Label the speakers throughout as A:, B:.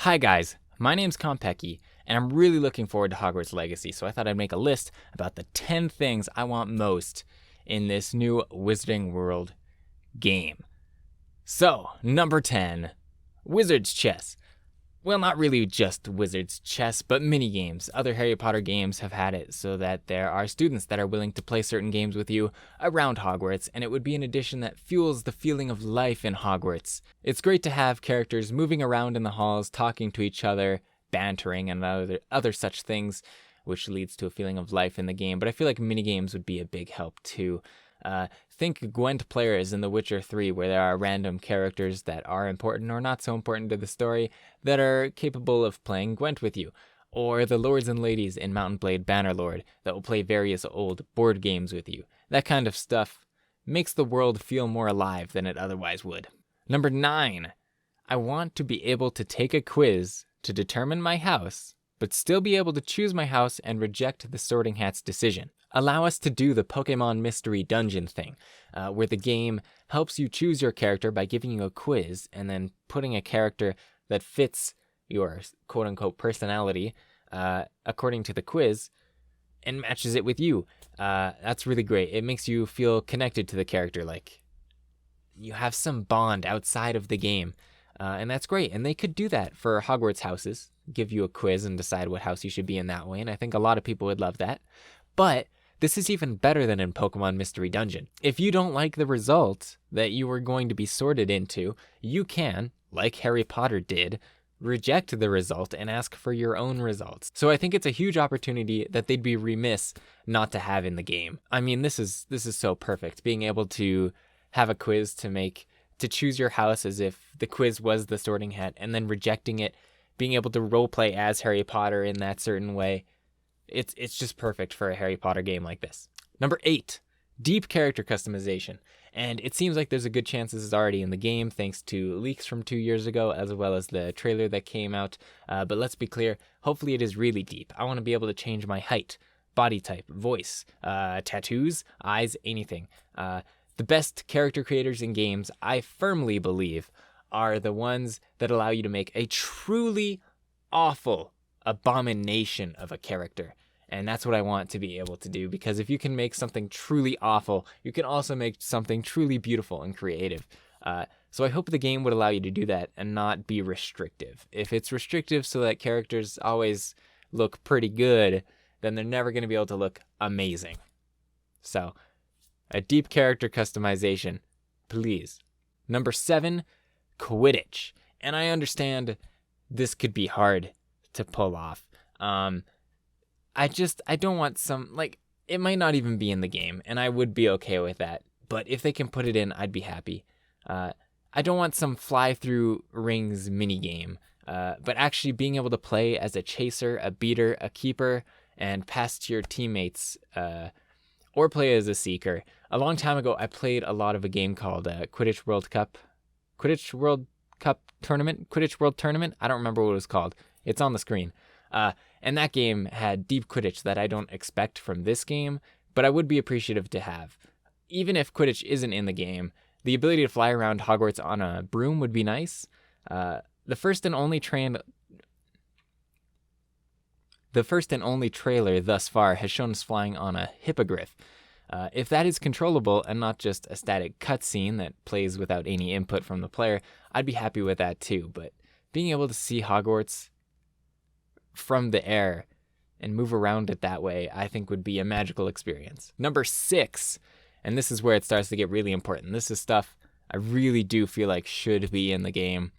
A: Hi guys, my name's Khanpeki, and I'm really looking forward to Hogwarts Legacy, so I thought I'd make a list about the 10 things I want most in this new Wizarding World game. So, number 10, Wizard's Chess. Well, not really just Wizard's Chess, but mini games. Other Harry Potter games have had it so that there are students that are willing to play certain games with you around Hogwarts, and it would be an addition that fuels the feeling of life in Hogwarts. It's great to have characters moving around in the halls, talking to each other, bantering, and other such things, which leads to a feeling of life in the game. But I feel like mini games would be a big help too. Think Gwent players in The Witcher 3, where there are random characters that are important or not so important to the story that are capable of playing Gwent with you. Or the lords and ladies in Mount & Blade Bannerlord that will play various old board games with you. That kind of stuff makes the world feel more alive than it otherwise would. Number 9. I want to be able to take a quiz to determine my house, but still be able to choose my house and reject the Sorting Hat's decision. Allow us to do the Pokemon Mystery Dungeon thing, where the game helps you choose your character by giving you a quiz and then putting a character that fits your quote-unquote personality according to the quiz and matches it with you. That's really great. It makes you feel connected to the character, like you have some bond outside of the game, and that's great. And they could do that for Hogwarts houses, give you a quiz and decide what house you should be in that way, and I think a lot of people would love that. But this is even better than in Pokemon Mystery Dungeon. If you don't like the result that you were going to be sorted into, you can, like Harry Potter did, reject the result and ask for your own results. So I think it's a huge opportunity that they'd be remiss not to have in the game. I mean, this is so perfect. Being able to have a quiz to choose your house as if the quiz was the Sorting Hat, and then rejecting it, being able to roleplay as Harry Potter in that certain way. It's just perfect for a Harry Potter game like this. Number 8, deep character customization. And it seems like there's a good chance this is already in the game thanks to leaks from 2 years ago, as well as the trailer that came out. But let's be clear, hopefully it is really deep. I want to be able to change my height, body type, voice, tattoos, eyes, anything. The best character creators in games, I firmly believe, are the ones that allow you to make a truly awful abomination of a character. And that's what I want to be able to do, because if you can make something truly awful, you can also make something truly beautiful and creative. So I hope the game would allow you to do that and not be restrictive. If it's restrictive so that characters always look pretty good, then they're never going to be able to look amazing. So, a deep character customization, please. Number 7, Quidditch. And I understand this could be hard to pull off. I don't want it might not even be in the game, and I would be okay with that. But if they can put it in, I'd be happy. I don't want some fly through rings mini game, but actually being able to play as a chaser, a beater, a keeper, and pass to your teammates, or play as a seeker. A long time ago, I played a lot of a game called Quidditch World Tournament. I don't remember what it was called. It's on the screen. And that game had deep Quidditch that I don't expect from this game, but I would be appreciative to have. Even if Quidditch isn't in the game, the ability to fly around Hogwarts on a broom would be nice. The first and only trailer thus far has shown us flying on a hippogriff. If that is controllable and not just a static cutscene that plays without any input from the player, I'd be happy with that too. But being able to see Hogwarts from the air and move around it that way, I think would be a magical experience. Number 6, and this is where it starts to get really important. This is stuff I really do feel like should be in the game.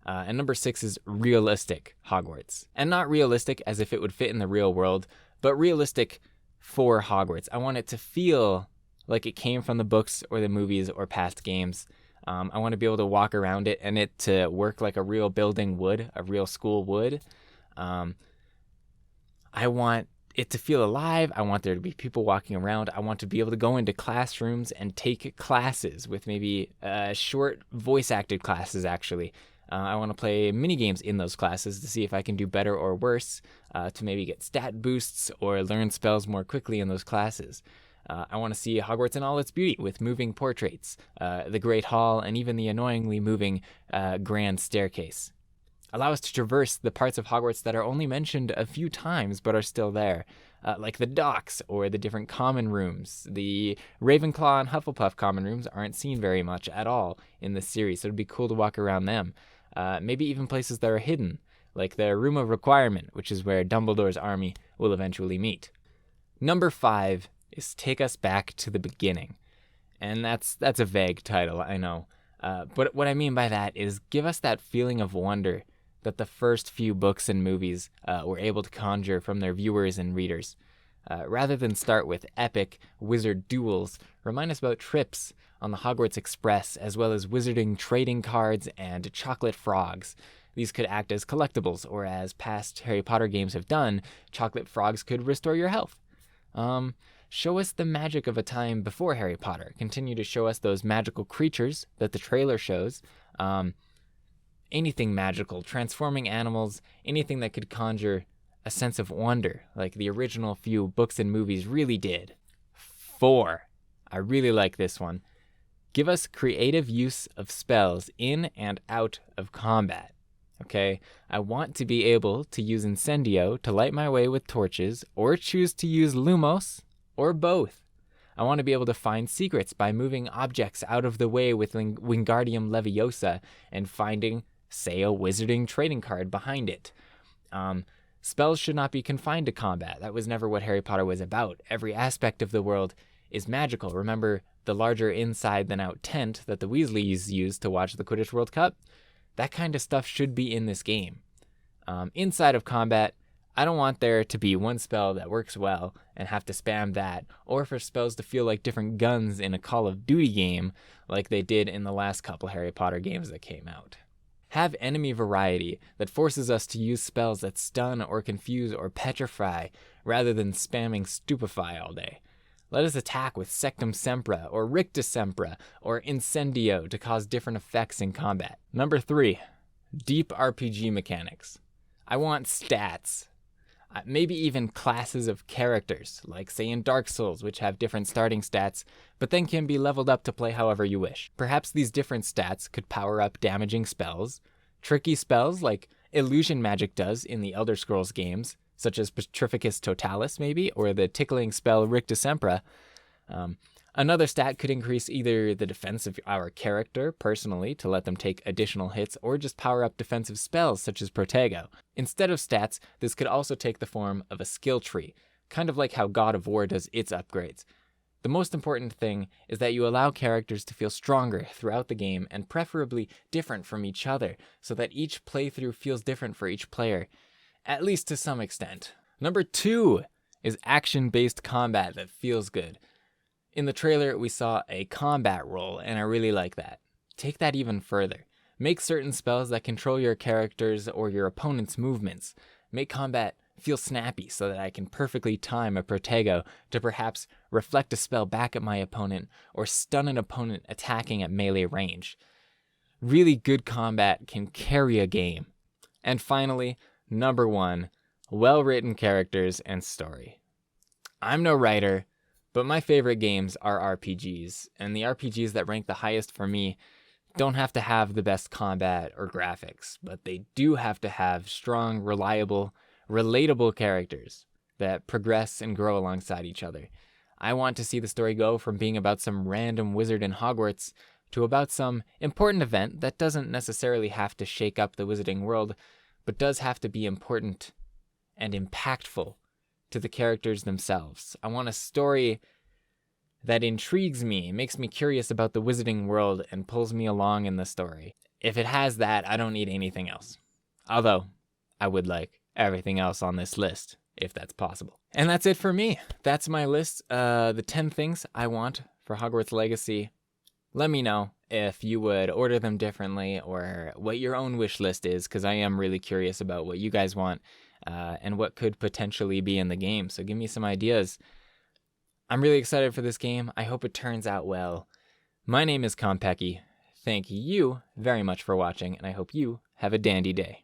A: And number 6 is realistic Hogwarts. And not realistic as if it would fit in the real world, but realistic for Hogwarts. I want it to feel like it came from the books or the movies or past games. I want to be able to walk around it and it to work like a real building would, a real school would. I want it to feel alive. I want there to be people walking around. I want to be able to go into classrooms and take classes with maybe short voice-acted classes, actually. I want to play mini games in those classes to see if I can do better or worse, to maybe get stat boosts or learn spells more quickly in those classes. I want to see Hogwarts in all its beauty with moving portraits, the Great Hall, and even the annoyingly moving Grand Staircase. Allow us to traverse the parts of Hogwarts that are only mentioned a few times but are still there, like the docks or the different common rooms. The Ravenclaw and Hufflepuff common rooms aren't seen very much at all in this series, so it'd be cool to walk around them. Maybe even places that are hidden, like the Room of Requirement, which is where Dumbledore's army will eventually meet. Number 5 is Take Us Back to the Beginning. And that's a vague title, I know. But what I mean by that is give us that feeling of wonder that the first few books and movies were able to conjure from their viewers and readers. Rather than start with epic wizard duels, remind us about trips on the Hogwarts Express, as well as wizarding trading cards and chocolate frogs. These could act as collectibles, or as past Harry Potter games have done, chocolate frogs could restore your health. Show us the magic of a time before Harry Potter. Continue to show us those magical creatures that the trailer shows. Anything magical, transforming animals, anything that could conjure a sense of wonder, like the original few books and movies really did. 4. I really like this one. Give us creative use of spells in and out of combat. Okay, I want to be able to use Incendio to light my way with torches, or choose to use Lumos, or both. I want to be able to find secrets by moving objects out of the way with Wingardium Leviosa and finding, say, a wizarding trading card behind it. Spells should not be confined to combat. That was never what Harry Potter was about. Every aspect of the world is magical. Remember the larger inside-than-out tent that the Weasleys used to watch the Quidditch World Cup? That kind of stuff should be in this game. Inside of combat, I don't want there to be one spell that works well and have to spam that, or for spells to feel like different guns in a Call of Duty game like they did in the last couple Harry Potter games that came out. Have enemy variety that forces us to use spells that stun or confuse or petrify rather than spamming Stupefy all day. Let us attack with Sectum Sempra or Rictus Sempra or Incendio to cause different effects in combat. Number 3, deep RPG mechanics. I want stats. Maybe even classes of characters, like say in Dark Souls, which have different starting stats, but then can be leveled up to play however you wish. Perhaps these different stats could power up damaging spells, tricky spells like illusion magic does in the Elder Scrolls games, such as Petrificus Totalis maybe, or the tickling spell Rictus Sempra. Another stat could increase either the defense of our character personally to let them take additional hits, or just power up defensive spells such as Protego. Instead of stats, this could also take the form of a skill tree, kind of like how God of War does its upgrades. The most important thing is that you allow characters to feel stronger throughout the game and preferably different from each other, so that each playthrough feels different for each player, at least to some extent. Number 2 is action-based combat that feels good. In the trailer, we saw a combat roll, and I really like that. Take that even further. Make certain spells that control your characters or your opponent's movements. Make combat feel snappy so that I can perfectly time a Protego to perhaps reflect a spell back at my opponent or stun an opponent attacking at melee range. Really good combat can carry a game. And finally, number 1, well-written characters and story. I'm no writer, but my favorite games are RPGs, and the RPGs that rank the highest for me don't have to have the best combat or graphics, but they do have to have strong, reliable, relatable characters that progress and grow alongside each other. I want to see the story go from being about some random wizard in Hogwarts to about some important event that doesn't necessarily have to shake up the wizarding world, but does have to be important and impactful to the characters themselves. I want a story that intrigues me, makes me curious about the wizarding world, and pulls me along in the story. If it has that, I don't need anything else. Although, I would like everything else on this list, if that's possible. And that's it for me. That's my list. The 10 things I want for Hogwarts Legacy. Let me know if you would order them differently or what your own wish list is, because I am really curious about what you guys want and what could potentially be in the game. So give me some ideas. I'm really excited for this game. I hope it turns out well. My name is Khanpeki. Thank you very much for watching, and I hope you have a dandy day.